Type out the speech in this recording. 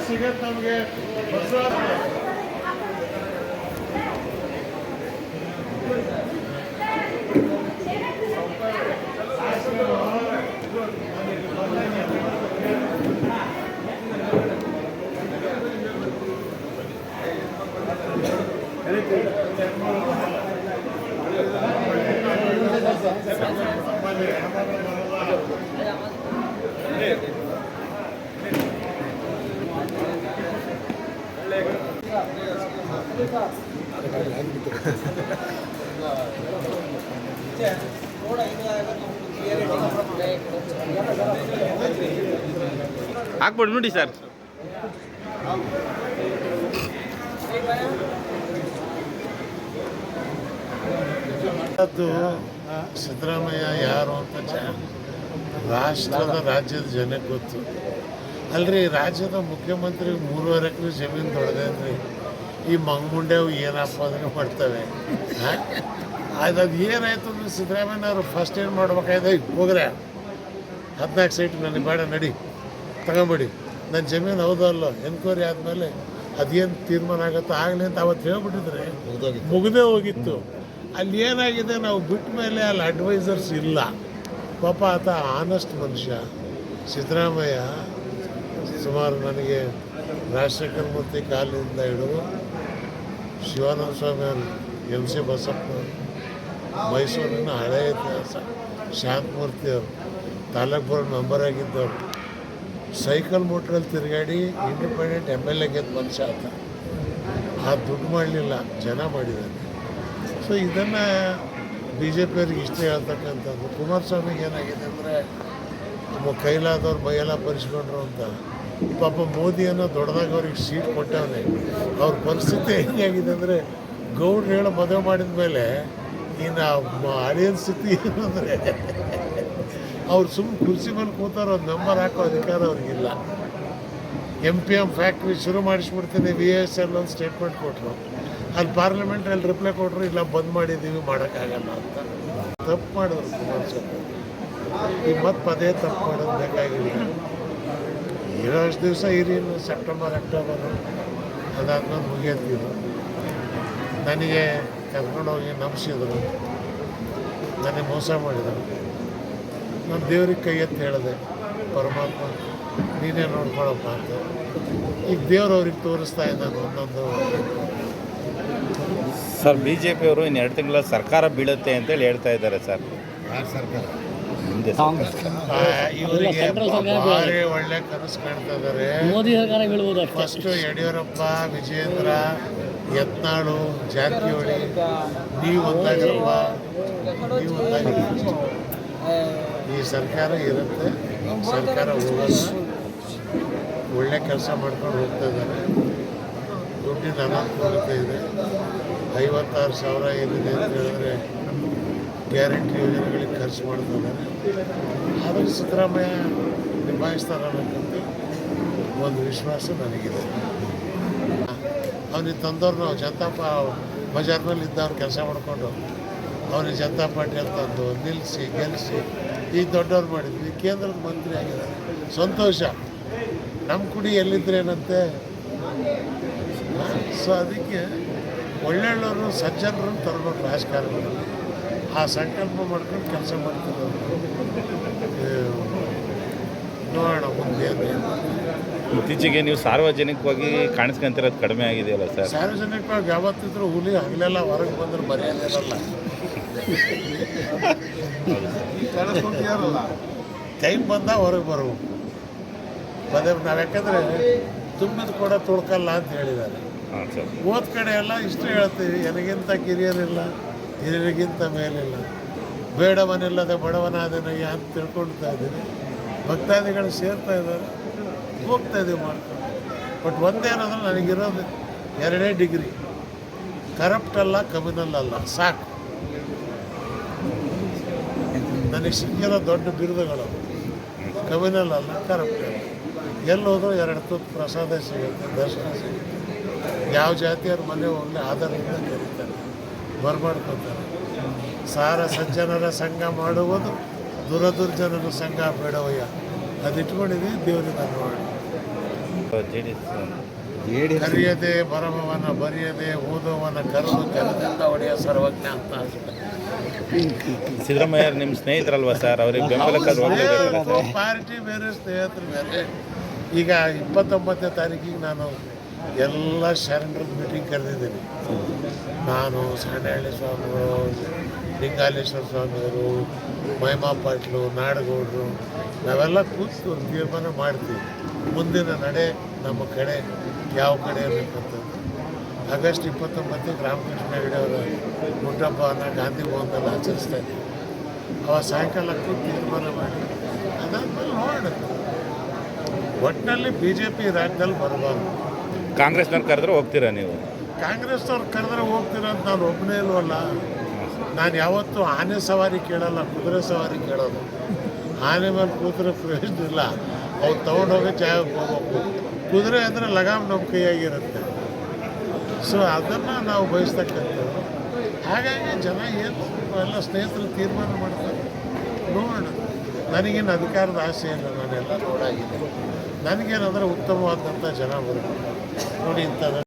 ಸಿಗತ್ತೆ ನಮಗೆ ಹಾಕ್ಬಿಡಿ ನೋಡಿ ಸರ್. ಸಿದ್ದರಾಮಯ್ಯ ಯಾರು ಅಂತ ರಾಜ್ಯದ ಜನಕ್ಕೆ ಗೊತ್ತು ಅಲ್ರಿ. ರಾಜ್ಯದ ಮುಖ್ಯಮಂತ್ರಿ 3.5 ಎಕರೆ ಜಮೀನು ದೊಡ್ಡದೆ ಅಂದ್ರಿ. ಈ ಮಂಗುಂಡೆವು ಏನಪ್ಪ ಅದನ್ನು ಮಾಡ್ತವೆ. ಅದು ಏನಾಯ್ತು ಅಂದ್ರೆ ಸಿದ್ದರಾಮಯ್ಯನವರು ಫಸ್ಟ್ ಏನು ಮಾಡ್ಬೇಕಾಯ್ತು, ಹೋಗ್ರೆ 14 ಸೈಟ್ ನನಗೆ ಬೇಡ, ನಡಿ ತಗೊಂಬಿಡಿ, ನನ್ನ ಜಮೀನು ಹೌದಲ್ಲ ಎನ್ಕ್ವೈರಿ ಆದಮೇಲೆ ಅದೇನು ತೀರ್ಮಾನ ಆಗುತ್ತೋ ಆಗಲಿ ಅಂತ ಅವತ್ತು ಹೇಳ್ಬಿಟ್ಟಿದ್ರೆ ಮುಗಿದೇ ಹೋಗಿತ್ತು. ಅಲ್ಲಿ ಏನಾಗಿದೆ, ನಾವು ಬಿಟ್ಟ ಮೇಲೆ ಅಲ್ಲಿ ಅಡ್ವೈಸರ್ಸ್ ಇಲ್ಲ. ಪಾಪ ಆತ ಆನೆಸ್ಟ್ ಮನುಷ್ಯ ಸಿದ್ದರಾಮಯ್ಯ. ಸುಮಾರು ನನಗೆ ರಾಜಶೇಖರ ಮೂರ್ತಿ ಕಾಲದಿಂದ ಹಿಡಿದು ಶಿವಾನಂದ ಸ್ವಾಮಿ ಅವರು, MC ಬಸಪ್ಪನವರು, ಮೈಸೂರಿನ ಹಳೆಯ ಇತಿಹಾಸ, ಶಾಂತಮೂರ್ತಿ ಅವರು, ತಾಲೂಕು ಬೋರ್ಡ್ ಮೆಂಬರ್ ಆಗಿದ್ದವರು, ಸೈಕಲ್ ಮೋಟ್ರಲ್ಲಿ ತಿರುಗಾಡಿ ಇಂಡಿಪೆಂಡೆಂಟ್ MLA ಗೆದ್ದ ಮನುಷ್ಯ ಆತ. ಆ ದುಡ್ಡು ಮಾಡಲಿಲ್ಲ, ಜನ ಮಾಡಿದ್ದಾನೆ. ಸೊ ಇದನ್ನು BJP ಅವ್ರಿಗೆ ಇಷ್ಟ ಹೇಳ್ತಕ್ಕಂಥದ್ದು. ಕುಮಾರಸ್ವಾಮಿಗೆ ಏನಾಗಿದೆ ಅಂದರೆ ನಮ್ಮ ಕೈಲಾದವ್ರು ಮೈಯೆಲ್ಲ ಪರಿಸ್ಕೊಂಡ್ರು ಅಂತ. ಪಾಪ ಮೋದಿಯನ್ನು ದೊಡ್ಡದಾಗ ಅವ್ರಿಗೆ ಸೀಟ್ ಕೊಟ್ಟವನೇ. ಅವ್ರ ಪರಿಸ್ಥಿತಿ ಹೆಂಗಾಗಿದೆ ಅಂದರೆ, ಗೌಡ್ರು ಹೇಳೋ ಮದುವೆ ಮಾಡಿದ ಮೇಲೆ ಇನ್ನು ಅಳಿಯನ್ ಸ್ಥಿತಿ ಏನು ಅಂದರೆ, ಅವ್ರು ಸುಮ್ಮನೆ ಕುರ್ಚಿ ಮೇಲೆ ಕೂತಾರೋ ಒಂದು ಮೆಂಬರ್ ಹಾಕೋ ಅಧಿಕಾರ ಅವ್ರಿಗಿಲ್ಲ. MPM ಫ್ಯಾಕ್ಟ್ರಿ ಶುರು ಮಾಡಿಸ್ಬಿಡ್ತೀನಿ VSL ಒಂದು ಸ್ಟೇಟ್ಮೆಂಟ್ ಕೊಟ್ಟರು. ಅಲ್ಲಿ ಪಾರ್ಲಿಮೆಂಟ್ರಲ್ಲಿ ರಿಪ್ಲೈ ಕೊಟ್ಟರು, ಇಲ್ಲ ಬಂದ್ ಮಾಡಿದ್ದೀವಿ, ಮಾಡೋಕ್ಕಾಗಲ್ಲ ಅಂತ. ತಪ್ಪು ಮಾಡಿದ್ರು ಕುಮಾರಸ್ವಾಮಿ. ಈಗ ಮತ್ತೆ ಪದೇ ತಪ್ಪು ಮಾಡೋದು ಬೇಕಾಗಿಲ್ಲ. ಇರೋಷ್ಟು ದಿವಸ ಇರಿ, ಸೆಪ್ಟೆಂಬರ್ ಅಕ್ಟೋಬರು ಅದಾದ್ಮೇಲೆ ಮುಗಿಯತ್ತಿದ್ರು. ನನಗೆ ಕರ್ಕೊಂಡೋಗಿ ನಂಬಿಸಿದ್ರು, ನನಗೆ ಮೋಸ ಮಾಡಿದರು. ನಾನು ದೇವ್ರಿಗೆ ಕೈ ಎತ್ತಿ ಹೇಳಿದೆ, ಪರಮಾತ್ಮ ನೀನೇ ನೋಡ್ಕೊಳಪ್ಪ ಅಂತ. ಈಗ ದೇವ್ರು ಅವ್ರಿಗೆ ತೋರಿಸ್ತಾ ಇದ್ದಾನೆ ಒಂದೊಂದು. ಸರ್, BJP ಅವರು ಇನ್ನು 2 ತಿಂಗಳ ಸರ್ಕಾರ ಬೀಳುತ್ತೆ ಅಂತೇಳಿ ಹೇಳ್ತಾ ಇದ್ದಾರೆ ಸರ್. ಯಾರು ಸರ್ಕಾರ? ಇವರಿಗೆ ಭಾರಿ ಒಳ್ಳೆ ಕನಸು ಕಾಣ್ತಾ ಇದ್ದಾರೆ. ಮೋದಿ ಸರ್ಕಾರ ಬೀಳ್ಬೋದು. ಫಸ್ಟು ಯಡಿಯೂರಪ್ಪ, ವಿಜಯೇಂದ್ರ, ಯತ್ನಾಳು, ಜಾರಕಿಹೊಳಿ, ನೀವು ಒಂದಾಗಿರಪ್ಪ, ನೀವು ಒಂದಾಗಿರಪ್ಪ. ಈ ಸರ್ಕಾರ ಇರುತ್ತೆ, ಸರ್ಕಾರ ಹೋಗಲ್ಲ. ಒಳ್ಳೆ ಕೆಲಸ ಮಾಡ್ಕೊಂಡು ಹೋಗ್ತಾ ಇದ್ದಾರೆ. ದುಡ್ಡಿನ ಅನಾನುಕೂಲತೆ ಇದೆ. 56,000 ಏನಿದೆ ಅಂತ ಹೇಳಿದ್ರೆ ಗ್ಯಾರಂಟಿ ಯೋಜನೆಗಳಿಗೆ ಖರ್ಚು ಮಾಡ್ತಾ ಇದ್ದಾರೆ. ಆದರೆ ಸಿದ್ದರಾಮಯ್ಯ ನಿಭಾಯಿಸ್ತಾರೆ ಅನ್ನೋಕ್ಕಂತ ಒಂದು ವಿಶ್ವಾಸ ನನಗಿದೆ. ಅವನಿಗೆ ತಂದವ್ರು ನಾವು ಜನತಾ ಬಜಾರ್ನಲ್ಲಿ ಇದ್ದವ್ರು ಕೆಲಸ ಮಾಡಿಕೊಂಡು ಅವನಿಗೆ ಜನತಾ ಪಾರ್ಟಿಯಲ್ಲಿ ತಂದು ನಿಲ್ಲಿಸಿ ಗೆಲ್ಲಿಸಿ ಈಗ ದೊಡ್ಡವ್ರು ಮಾಡಿದ್ವಿ. ಕೇಂದ್ರದ ಮಂತ್ರಿ ಆಗಿದ್ದಾರೆ, ಸಂತೋಷ. ನಮ್ಮ ಕುಡಿ ಎಲ್ಲಿದ್ರೇನಂತೆ. ಸೊ ಅದಕ್ಕೆ ಒಳ್ಳೆಯವರು ಸಜ್ಜನರನ್ನು ತರಬೇಕು ರಾಜಕಾರಣದಲ್ಲಿ. ಆ ಸಂಕಲ್ಪ ಮಾಡ್ಕೊಂಡು ಕೆಲಸ ಮಾಡ್ತಿರೋದು. ನೋಡೋಣ ಮುಂದೆ. ಇತ್ತೀಚೆಗೆ ನೀವು ಸಾರ್ವಜನಿಕವಾಗಿ ಕಾಣಿಸ್ಕೊಂತಿರೋದು ಕಡಿಮೆ ಆಗಿದೆಯಲ್ಲ ಸರ್? ಸಾರ್ವಜನಿಕವಾಗಿ ಯಾವತ್ತಿದ್ರು ಹುಲಿ ಹಗಲೆಲ್ಲ ಹೊರಗೆ ಬಂದ್ರೆ ಮರ್ಯಾದಿರಲ್ಲ. ಟೈಮ್ ಬಂದ ಹೊರಗೆ ಬರವು ಪದೇ. ನಾವು ಯಾಕಂದರೆ ತುಂಬಿದ ಕೂಡ ತುಳ್ಕಲ್ಲ ಅಂತ ಹೇಳಿದ್ದಾರೆ. ಹೋದ ಕಡೆ ಎಲ್ಲ ಇಷ್ಟು ಹೇಳ್ತೀವಿ, ನನಗಿಂತ ಕಿರಿಯರಿಲ್ಲ, ಹಿರಿಯರಿಗಿಂತ ಮೇಲಿಲ್ಲ, ಬೇಡವನಿಲ್ಲದೆ ಬಡವನಾದನಯ್ಯ ಅಂತ ತಿಳ್ಕೊಳ್ತಾ ಇದ್ದೀನಿ. ಭಕ್ತಾದಿಗಳು ಸೇರ್ತಾ ಇದ್ದಾರೆ, ಹೋಗ್ತಾ ಇದ್ದೀವಿ ಮಾಡ್ಕೊಂಡು. ಬಟ್ ಒಂದೇನಂದ್ರೆ ನನಗಿರೋದು 2 ಡಿಗ್ರಿ, ಕರಪ್ಟ್ ಅಲ್ಲ, ಕಮ್ಯುನಲ್ ಅಲ್ಲ, ಸಾಕು. ನನಗೆ ಸಿಕ್ಕಿರೋ ದೊಡ್ಡ ಬಿರುದುಗಳು ಕವಿನಲ್ ಅಲಂಕಾರ ಎಲ್ಲೋದ್ರೂ 2 ತುತ್ತು ಪ್ರಸಾದ ಸಿಗುತ್ತೆ, ದರ್ಶನ ಸಿಗುತ್ತೆ. ಯಾವ ಜಾತಿಯವ್ರ ಮನೆ ಹೋಗಲಿ ಆಧಾರದಿಂದ ಕರೀತಾರೆ, ಬರ್ಮಾಡ್ಕೊತಾರೆ. ಸಾರ ಸಜ್ಜನರ ಸಂಘ ಮಾಡುವುದು ದುರದುರ್ಜನರ ಸಂಘ ಬೇಡವಯ್ಯ, ಅದು ಇಟ್ಕೊಂಡಿದ್ದೀವಿ. ದೇವರಿಗೆ ನೋಡಿ ಕರೆಯದೆ ಬರಮವನ ಬರೆಯದೆ ಓದುವನ ಕರೆದು ಕರೆದಿಂದ ಒಡೆಯ ಸರ್ವಜ್ಞ ಅಂತ ಅನ್ಸುತ್ತೆ. ಸಿದ್ದರಾಮಯ್ಯ ನಿಮ್ಮ ಸ್ನೇಹಿತರಲ್ವಾ ಸರ್, ಅವ್ರಿಗೆ ಬೆಂಬಲಕ್ಕಾದ್ರೂ ಹೋಗ್ಲೇಬೇಕು. ಪಾರ್ಟಿ ಬೇರೆ, ಸ್ನೇಹಿತರು ಬೇರೆ. ಈಗ 29ನೇ ತಾರೀಕಿಗೆ ನಾನು ಎಲ್ಲ ಶರಣರ ಮೀಟಿಂಗ್ ಕರೆದಿದ್ದೀನಿ. ನಾನು ಸಾಣೆಹಳ್ಳಿ ಸ್ವಾಮಿಗಳು, ಲಿಂಗಾಲೇಶ್ವರ ಸ್ವಾಮಿಯವರು, ಮಹಿಮಾ ಪಾಟ್ಲು, ನಾಡಗೌಡರು, ನಾವೆಲ್ಲ ಕೂತು ಒಂದು ತೀರ್ಮಾನ ಮಾಡ್ತೀವಿ. ಮುಂದಿನ ನಡೆ ನಮ್ಮ ಕಡೆ ಯಾವ ಕಡೆ ಇರಬೇಕಂತ. ಆಗಸ್ಟ್ 29ಕ್ಕೆ ರಾಮಕೃಷ್ಣ ಹೆಗಡೆ ಅವರ ಹುಟ್ಟಹಬ್ಬನ ಗಾಂಧಿ ಭವನದಲ್ಲಿ ಆಚರಿಸ್ತಾ ಇದ್ದೀವಿ. ಅವಾಗ ಸಾಯಂಕಾಲ ಕೂತು ತೀರ್ಮಾನ ಮಾಡಿ ಅದಾದ್ಮೇಲೆ ನೋಡೋಣ. ಒಟ್ಟಿನಲ್ಲಿ BJP ರಾಜ್ಯದಲ್ಲಿ ಬರಬಾರ್ದು. ಕಾಂಗ್ರೆಸ್ನವ್ರು ಕರೆದ್ರೆ ಹೋಗ್ತೀರಾ ನೀವು? ಕಾಂಗ್ರೆಸ್ನವ್ರು ಕರೆದ್ರೆ ಹೋಗ್ತೀರ ಅಂತ ನಾನು ಒಬ್ಬನೇ ಇಲ್ವಲ್ಲ. ನಾನು ಯಾವತ್ತೂ ಆನೆ ಸವಾರಿ ಕೇಳಲ್ಲ, ಕುದುರೆ ಸವಾರಿ ಕೇಳೋದು. ಆನೆ ಮೇಲೆ ಕೂತ್ರೆ ಪ್ರಯೋಜನ ಇಲ್ಲ, ಅವ್ರು ತೊಗೊಂಡೋಗೋ ಜಾಗಕ್ಕೆ ಹೋಗ್ಬೇಕು. ಕುದುರೆ ಅಂದರೆ ಲಗಾಮ್ ನಮ್ಮ ಕೈಯಾಗಿರುತ್ತೆ. ಸೊ ಅದನ್ನು ನಾವು ಬಯಸ್ತಕ್ಕಂಥದ್ದು. ಹಾಗಾಗಿ ಜನ ಏನು ಎಲ್ಲ ಸ್ನೇಹಿತರು ತೀರ್ಮಾನ ಮಾಡ್ತಾರೆ, ನೋಡೋಣ. ನನಗೇನು ಅಧಿಕಾರದ ಆಸೆ ಇಲ್ಲ, ನಾನೆಲ್ಲ ನೋಡಾಗಿದೆ. ನನಗೇನಂದರೆ ಉತ್ತಮವಾದಂಥ ಜನ ಬರಬೇಕು ನೋಡಿ. ಇಂಥದ್ದು